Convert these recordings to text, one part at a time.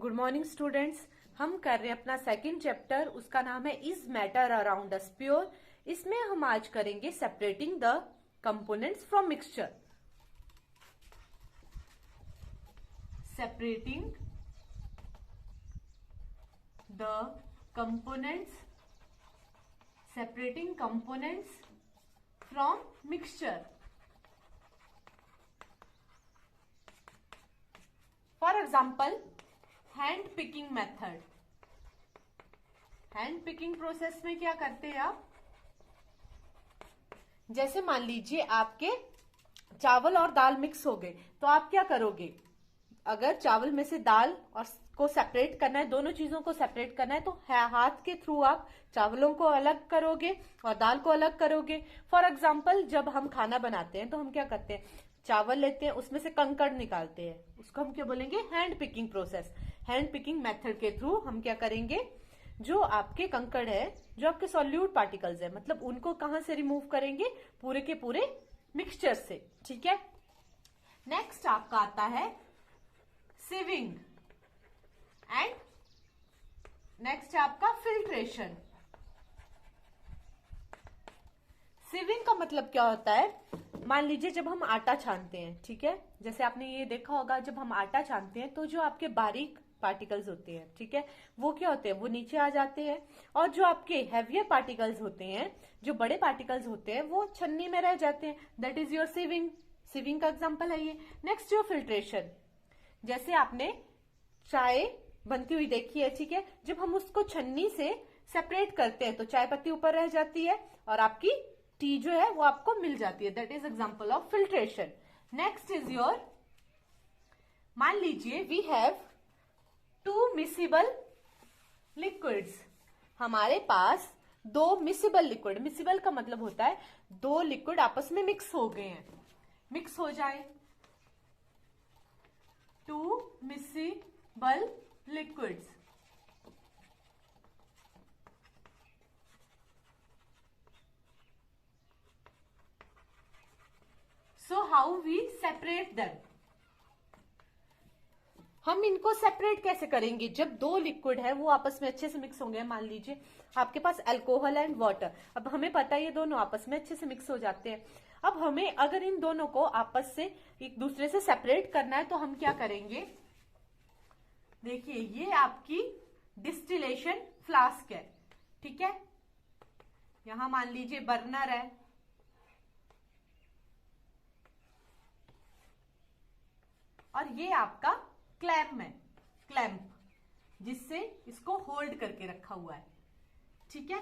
Good morning students. हम कर रहे हैं अपना सेकंड चैप्टर, उसका नाम है is matter around us pure. इसमें हम आज करेंगे separating the components from mixture. Separating the components from mixture. For example, hand picking method. Hand picking process में क्या करते हैं आप? जैसे मान लीजिए आपके चावल और दाल मिक्स हो गए, तो आप क्या करोगे? अगर चावल में से दाल और को सेपरेट करना है, दोनों चीजों को सेपरेट करना है, तो हाथ के थ्रू आप चावलों को अलग करोगे और दाल को अलग करोगे। फॉर एग्जाम्पल, जब हम खाना बनाते हैं तो हम क्या करते हैं? चावल लेते हैं, उसमें से कंकड़ निकालते हैं, उसको हम क्या बोलेंगे? Hand picking process. Hand picking method के थ्रू हम क्या करेंगे? जो आपके कंकड़ है, जो आपके सॉल्यूट पार्टिकल्स है, मतलब उनको कहां से रिमूव करेंगे? पूरे के पूरे मिक्सचर से। ठीक है। नेक्स्ट आपका आता है सिविंग एंड नेक्स्ट है आपका फिल्ट्रेशन। सिविंग का मतलब क्या होता है? मान लीजिए जब हम आटा छानते हैं, ठीक है, जैसे आपने ये देखा होगा, जब हम आटा छानते हैं तो जो आपके बारीक पार्टिकल्स होते हैं, ठीक है, वो क्या होते हैं? वो नीचे आ जाते हैं, और जो आपके हैवियर पार्टिकल्स होते हैं, जो बड़े पार्टिकल्स होते हैं, वो छन्नी में रह जाते हैं। दैट इज योर सिविंग। सिविंग का एग्जांपल है ये। Next your filtration. जैसे आपने चाय बनती हुई देखी है, ठीक है, जब हम उसको छन्नी से सेपरेट करते हैं तो चाय पत्ती ऊपर रह जाती है और आपकी टी जो है वो आपको मिल जाती है। That is example of filtration. Next is your, मान लीजिए we have two miscible liquids. हमारे पास दो मिसिबल लिक्विड, मिसिबल का मतलब होता है दो लिक्विड आपस में मिक्स हो गए हैं, मिक्स हो जाए। To miscible liquids. So how we separate them? हम इनको सेपरेट कैसे करेंगे? जब दो लिक्विड है वो आपस में अच्छे से मिक्स होंगे। मान लीजिए आपके पास अल्कोहल एंड वाटर। अब हमें पता है ये दोनों आपस में अच्छे से मिक्स हो जाते हैं। अब हमें अगर इन दोनों को आपस से एक दूसरे से सेपरेट करना है तो हम क्या करेंगे? देखिए, ये आपकी डिस्टिलेशन फ्लास्क है, ठीक है। यहां मान लीजिए बर्नर है, और ये आपका क्लैंप है, क्लैंप, जिससे इसको होल्ड करके रखा हुआ है, ठीक है।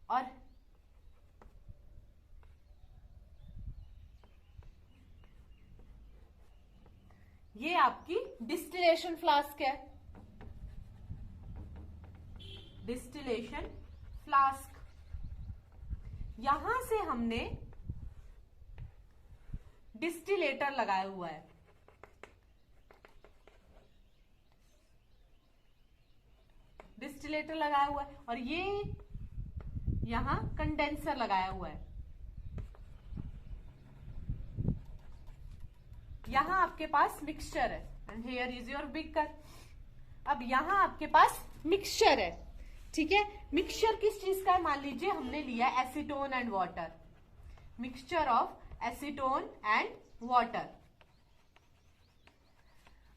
और ये आपकी डिस्टिलेशन फ्लास्क है, डिस्टिलेशन फ्लास्क। यहां से हमने डिस्टिलेटर लगाया हुआ है, डिस्टिलेटर लगाया हुआ है, और ये यहां कंडेंसर लगाया हुआ है। यहां आपके पास मिक्सचर है, and here is your beaker. अब यहां आपके पास मिक्सचर है, ठीक है। मिक्सचर किस चीज का है? मान लीजिए हमने लिया acetone and water, mixture of acetone and water.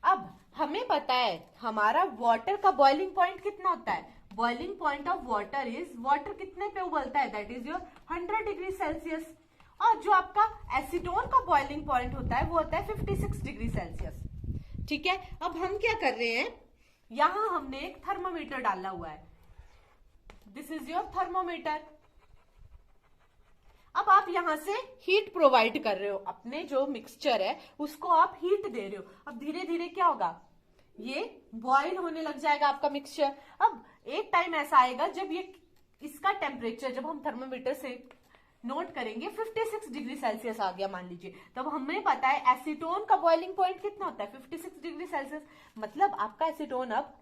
अब हमें पता है हमारा वाटर का बॉइलिंग पॉइंट कितना होता है? Boiling point of water is, water कितने पे उबलता है? That is your 100 degree Celsius. और जो आपका एसीटोन का बॉइलिंग पॉइंट होता है वो होता है 56 डिग्री सेल्सियस, ठीक है। अब हम क्या कर रहे हैं? यहां हमने एक थर्मोमीटर डाला हुआ है, दिस इज योर थर्मोमीटर। अब आप यहां से हीट प्रोवाइड कर रहे हो, अपने जो मिक्सचर है उसको आप हीट दे रहे हो। अब धीरे धीरे क्या होगा? ये बॉईल होने लग जाएगा आपका मिक्सचर। अब एक टाइम ऐसा आएगा जब ये, इसका टेम्परेचर जब हम थर्मोमीटर से नोट करेंगे 56 डिग्री सेल्सियस आ गया मान लीजिए, तब हमें पता है एसीटोन का बॉइलिंग पॉइंट कितना होता है? 56 डिग्री सेल्सियस। मतलब आपका एसीटोन अब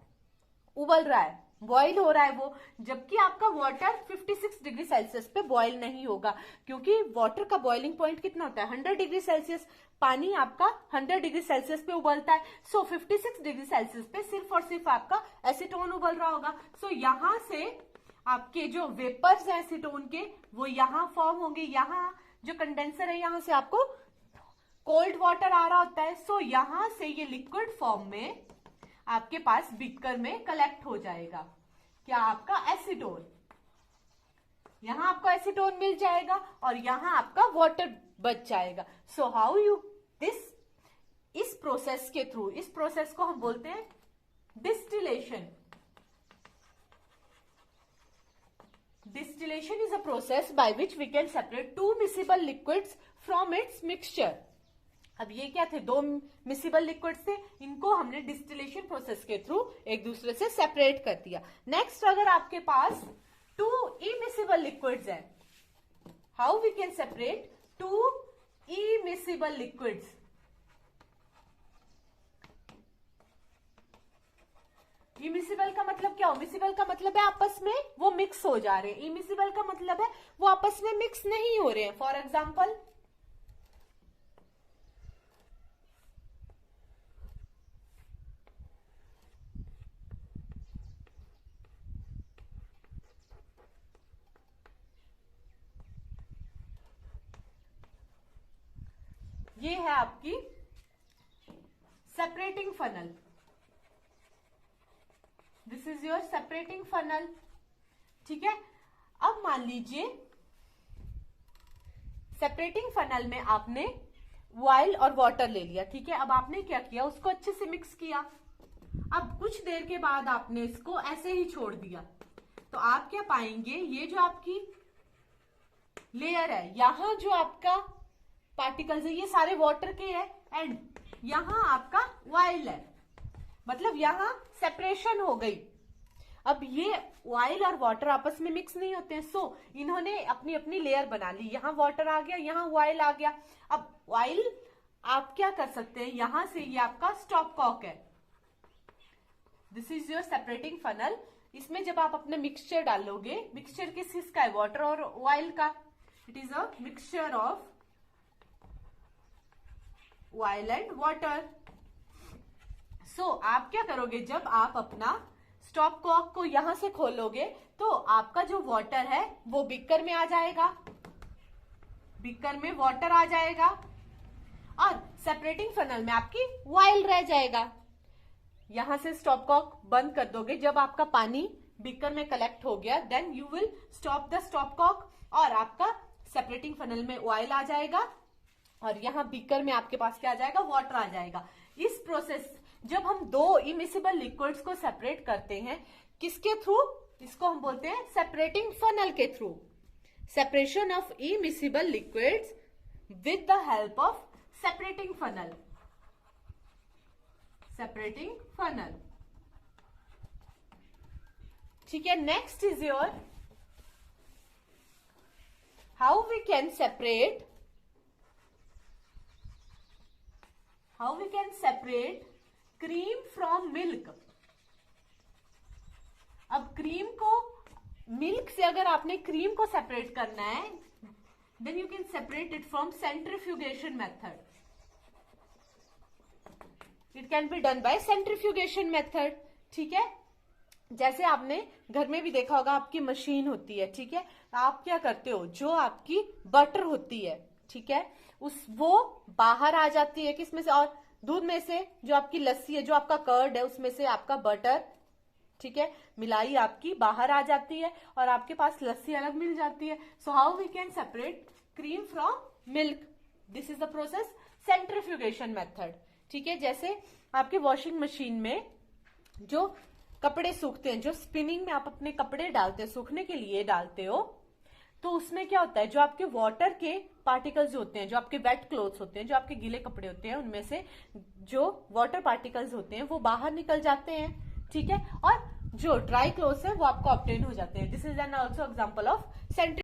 उबल रहा है, बॉईल हो रहा है वो, जबकि आपका वाटर 56 डिग्री सेल्सियस पे बॉईल नहीं होगा, क्योंकि वाटर का बॉइलिंग पॉइंट कितना होता है 100 डिग्री सेल्सियस। पानी आपका 100 डिग्री सेल्सियस पे उबलता है, सो 56 डिग्री सेल्सियस पे सिर्फ और सिर्फ आपका एसीटोन उबल रहा होगा। सो यहां से आपके जो वेपर्स हैं एसीटोन के वो यहां फॉर्म होंगे, यहां जो कंडेंसर है यहां से आपको कोल्ड वाटर आ रहा होता है। सो यहां से ये लिक्विड फॉर्म में आपके पास बीकर में कलेक्ट हो जाएगा क्या, आपका एसीटोन। यहां आपको एसीटोन मिल जाएगा और यहां आपका वाटर बच जाएगा। सो हाउ यू दिस, इस प्रोसेस के थ्रू, इस प्रोसेस को हम बोलते हैं distillation. Distillation is a process by which we can separate two miscible liquids from its mixture. अब ये क्या थे, दो मिसिबल लिक्विड्स थे, इनको हमने डिस्टिलेशन प्रोसेस के थ्रू एक दूसरे से सेपरेट कर दिया। नेक्स्ट, अगर आपके पास टू इमिसिबल लिक्विड्स है, how we can separate two immiscible liquids. Immiscible का मतलब क्या हो, मिसिबल का मतलब है आपस में वो मिक्स हो जा रहे हैं, इमिसिबल का मतलब है वो आपस में मिक्स नहीं हो रहे हैं। फॉर एग्जाम्पल, ये है आपकी separating funnel, this is your separating funnel, ठीक है। अब मान लीजिए सेपरेटिंग फनल में आपने ऑयल और वाटर ले लिया, ठीक है। अब आपने क्या किया, उसको अच्छे से मिक्स किया। अब कुछ देर के बाद आपने इसको ऐसे ही छोड़ दिया, तो आप क्या पाएंगे, ये जो आपकी लेयर है, यहां जो आपका पार्टिकल्स है ये सारे वाटर के हैं, एंड यहां आपका ऑयल है, मतलब यहां सेपरेशन हो गई। अब ये ऑयल और वाटर आपस में मिक्स नहीं होते हैं, सो इन्होंने अपनी अपनी लेयर बना ली, यहां वाटर आ गया, यहां ऑयल आ गया। अब ऑयल आप क्या कर सकते हैं, यहां से ये आपका स्टॉप कॉक है, this is your separating funnel. इसमें जब आप अपने मिक्सचर डालोगे, मिक्सचर किसका है, वाटर और ऑयल का, it is a mixture of oil and water. So आप क्या करोगे, जब आप अपना स्टॉप कॉक को यहां से खोलोगे तो आपका जो वाटर है वो बीकर में आ जाएगा, बीकर में वाटर आ जाएगा, और सेपरेटिंग फनल में आपकी ऑयल रह जाएगा। यहां से स्टॉप कॉक बंद कर दोगे, जब आपका पानी बीकर में कलेक्ट हो गया, then you will stop the stopcock, और आपका सेपरेटिंग फनल में ऑयल आ जाएगा, और यहां बीकर में आपके पास क्या आ जाएगा, वाटर आ जाएगा। इस प्रोसेस, जब हम दो इमिसिबल लिक्विड्स को सेपरेट करते हैं, किसके थ्रू, इसको हम बोलते हैं सेपरेटिंग फनल के through. Separation of immiscible liquids with the help of separating funnel, separating funnel, ठीक है। Next is your how we can separate, how we can separate cream from milk. अब क्रीम को, milk से अगर आपने cream को separate करना है, then you can separate it from centrifugation method. It can be done by centrifugation method, ठीक है। जैसे आपने घर में भी देखा होगा, आपकी मशीन होती है, ठीक है। आप क्या करते हो, जो आपकी बटर होती है, ठीक है, वो बाहर आ जाती है किसमें से, और दूध में से, जो आपकी लस्सी है, जो आपका कर्ड है, उसमें से आपका बटर, ठीक है, मिलाई आपकी बाहर आ जाती है, और आपके पास लस्सी अलग मिल जाती है। So how we can separate cream from milk, this is the process centrifugation method, ठीक है। जैसे आपके वॉशिंग मशीन में जो कपड़े सूखते हैं, जो स्पिनिंग में आप अपने कपड़े डालते हैं, सूखने के लिए डालते हो, तो उसमें क्या होता है, जो आपके वाटर के पार्टिकल्स होते हैं, जो आपके वेट क्लोथ्स होते हैं, जो आपके गीले कपड़े होते हैं, उनमें से जो वाटर पार्टिकल्स होते हैं वो बाहर निकल जाते हैं, ठीक है, और जो ड्राई क्लोथ्स है वो आपको ऑब्टेन हो जाते हैं। This is an also example of Sentry